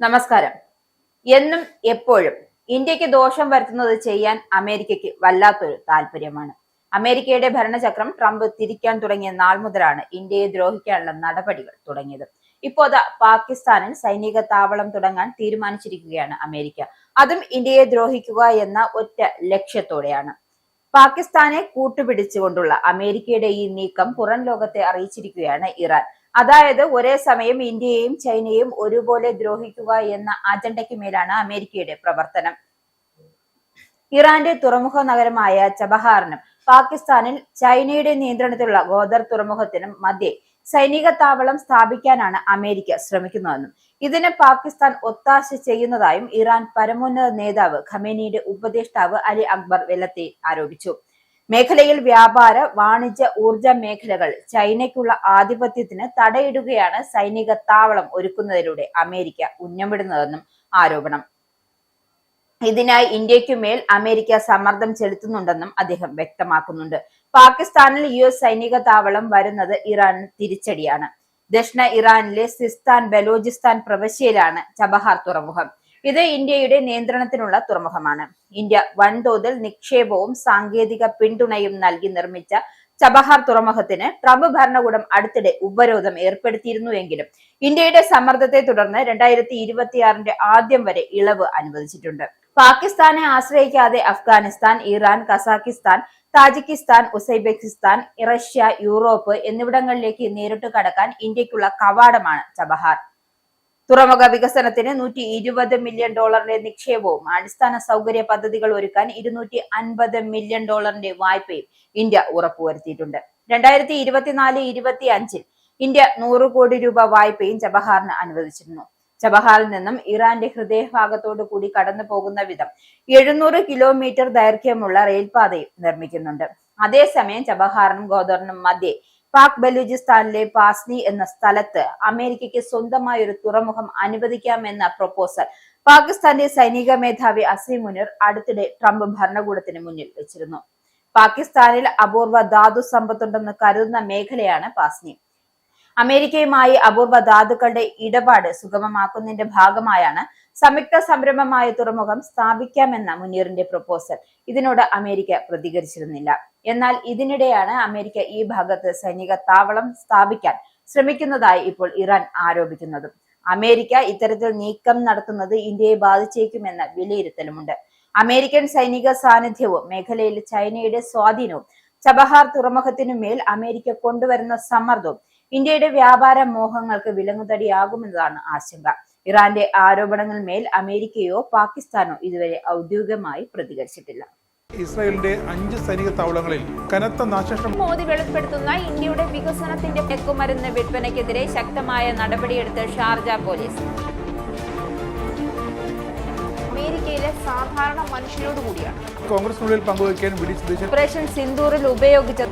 നമസ്കാരം. എന്നും എപ്പോഴും ഇന്ത്യക്ക് ദോഷം വരുത്തുന്നത് ചെയ്യാൻ അമേരിക്കയ്ക്ക് വല്ലാത്തൊരു താല്പര്യമാണ്. അമേരിക്കയുടെ ഭരണചക്രം ട്രംപ് തിരിക്കാൻ തുടങ്ങിയ നാൾ മുതലാണ് ഇന്ത്യയെ ദ്രോഹിക്കാനുള്ള നടപടികൾ തുടങ്ങിയത്. ഇപ്പോഴാ പാകിസ്ഥാനിൽ സൈനിക താവളം തുടങ്ങാൻ തീരുമാനിച്ചിരിക്കുകയാണ് അമേരിക്ക. അതും ഇന്ത്യയെ ദ്രോഹിക്കുക എന്ന ഒറ്റ ലക്ഷ്യത്തോടെയാണ്. പാകിസ്ഥാനെ കൂട്ടുപിടിച്ചുകൊണ്ടുള്ള അമേരിക്കയുടെ ഈ നീക്കം പുറം ലോകത്തെ അറിയിച്ചിരിക്കുകയാണ് ഇറാൻ. അതായത് ഒരേ സമയം ഇന്ത്യയെയും ചൈനയെയും ഒരുപോലെ ദ്രോഹിക്കുക എന്ന അജണ്ടയ്ക്ക് മേലാണ് അമേരിക്കയുടെ പ്രവർത്തനം. ഇറാന്റെ തുറമുഖ നഗരമായ ചബഹാറിനും പാകിസ്ഥാനിൽ ചൈനയുടെ നിയന്ത്രണത്തിലുള്ള ഗോദർ തുറമുഖത്തിനും മധ്യേ സൈനിക താവളം സ്ഥാപിക്കാനാണ് അമേരിക്ക ശ്രമിക്കുന്നതെന്നും ഇതിന് പാകിസ്ഥാൻ ഒത്താശ ചെയ്യുന്നതായും ഇറാൻ പരമോന്നത നേതാവ് ഖമേനിയുടെ ഉപദേഷ്ടാവ് അലി അക്ബർ വെല്ലത്തി ആരോപിച്ചു. മേഖലയിൽ വ്യാപാര, വാണിജ്യ, ഊർജ മേഖലകൾ ചൈനയ്ക്കുള്ള ആധിപത്യത്തിന് തടയിടുകയാണ് സൈനിക താവളം ഒരുക്കുന്നതിലൂടെ അമേരിക്ക ഉന്നമിടുന്നതെന്നും ആരോപണം. ഇതിനായി ഇന്ത്യക്കുമേൽ അമേരിക്ക സമ്മർദ്ദം ചെലുത്തുന്നുണ്ടെന്നും അദ്ദേഹം വ്യക്തമാക്കുന്നുണ്ട്. പാകിസ്ഥാനിൽ US സൈനിക താവളം വരുന്നത് ഇറാന് തിരിച്ചടിയാണ്. ദക്ഷിണ ഇറാനിലെ സിസ്താൻ ബലോചിസ്ഥാൻ പ്രവിശ്യയിലാണ് ചബഹാർ തുറമുഖം. ഇത് ഇന്ത്യയുടെ നിയന്ത്രണത്തിനുള്ള തുറമുഖമാണ്. ഇന്ത്യ വൻതോതിൽ നിക്ഷേപവും സാങ്കേതിക പിന്തുണയും നൽകി നിർമ്മിച്ച ചബഹാർ തുറമുഖത്തിന് ട്രംപ് ഭരണകൂടം അടുത്തിടെ ഉപരോധം ഏർപ്പെടുത്തിയിരുന്നുവെങ്കിലും ഇന്ത്യയുടെ സമ്മർദ്ദത്തെ തുടർന്ന് 2026 ആദ്യം വരെ ഇളവ് അനുവദിച്ചിട്ടുണ്ട്. പാകിസ്ഥാനെ ആശ്രയിക്കാതെ Afghanistan, Iran, Kazakhstan, Tajikistan, Uzbekistan, Russia, Europe എന്നിവിടങ്ങളിലേക്ക് നേരിട്ട് കടക്കാൻ ഇന്ത്യക്കുള്ള കവാടമാണ് ചബഹാർ. തുറമുഖ വികസനത്തിന് $120 മില്യൺ നിക്ഷേപവും അടിസ്ഥാന സൗകര്യ പദ്ധതികൾ ഒരുക്കാൻ $250 മില്യൺ വായ്പയും ഇന്ത്യ ഉറപ്പുവരുത്തിയിട്ടുണ്ട്. 2024-25 ഇന്ത്യ 100 കോടി രൂപ വായ്പയും ചബഹാറിന് അനുവദിച്ചിരുന്നു. ചബഹാറിൽ നിന്നും ഇറാന്റെ ഹൃദയഭാഗത്തോടു കൂടി കടന്നു പോകുന്ന വിധം 700 കിലോമീറ്റർ ദൈർഘ്യമുള്ള റെയിൽപാതയും നിർമ്മിക്കുന്നുണ്ട്. അതേസമയം ചബഹാറിനും ഗോദറിനും മധ്യേ പാക് ബലൂചിസ്ഥാനിലെ പാസ്നി എന്ന സ്ഥലത്ത് അമേരിക്കയ്ക്ക് സ്വന്തമായ ഒരു തുറമുഖം അനുവദിക്കാമെന്ന പ്രൊപ്പോസൽ പാകിസ്ഥാന്റെ സൈനിക മേധാവി അസീം മുനീർ അടുത്തിടെ ട്രംപ് ഭരണകൂടത്തിന് മുന്നിൽ വെച്ചിരുന്നു. പാകിസ്ഥാനിൽ അപൂർവ ധാതു സമ്പത്തുണ്ടെന്ന് കരുതുന്ന മേഖലയാണ് പാസ്നി. അമേരിക്കയുമായി അപൂർവ ധാതുക്കളുടെ ഇടപാട് സുഗമമാക്കുന്നതിന്റെ ഭാഗമായാണ് സംയുക്ത സംരംഭമായ തുറമുഖം സ്ഥാപിക്കാമെന്ന മുനീറിന്റെ പ്രൊപ്പോസൽ. ഇതിനോട് അമേരിക്ക പ്രതികരിച്ചിരുന്നില്ല. എന്നാൽ ഇതിനിടെയാണ് അമേരിക്ക ഈ ഭാഗത്ത് സൈനിക താവളം സ്ഥാപിക്കാൻ ശ്രമിക്കുന്നതായി ഇപ്പോൾ ഇറാൻ ആരോപിക്കുന്നത്. അമേരിക്ക ഇത്തരത്തിൽ നീക്കം നടത്തുന്നത് ഇന്ത്യയെ ബാധിച്ചേക്കുമെന്ന വിലയിരുത്തലുമുണ്ട്. അമേരിക്കൻ സൈനിക സാന്നിധ്യവും മേഖലയിൽ ചൈനയുടെ സ്വാധീനവും ചബഹാർ തുറമുഖത്തിനുമേൽ അമേരിക്ക കൊണ്ടുവരുന്ന സമ്മർദ്ദവും ഇന്ത്യയുടെ വ്യാപാര മോഹങ്ങൾക്ക് വിലങ്ങുതടിയാകുമെന്നതാണ് ആശങ്ക. ഇറാന്റെ ആരോപണങ്ങളിന്മേൽ അമേരിക്കയോ പാകിസ്ഥാനോ ഇതുവരെ ഔദ്യോഗികമായി പ്രതികരിച്ചിട്ടില്ല. ഇസ്രായേലിന്റെ 5 സൈനിക താവളങ്ങളിൽ കനത്ത നാശനഷ്ടം. മോദി വെളിപ്പെടുത്തുന്ന ഇന്ത്യയുടെ വികസനത്തിന്റെ മയക്കുമരുന്ന് വിൽപ്പനയ്ക്കെതിരെ ശക്തമായ നടപടിയെടുത്ത് ഷാർജ പോലീസ്. അമേരിക്കയിലെ സാധാരണ മനുഷ്യരോട് കൂടിയാണ് കോൺഗ്രസിനുള്ളിൽ പങ്കുവയ്ക്കാൻ ഓപ്പറേഷൻ സിന്ദൂറിൽ ഉപയോഗിച്ച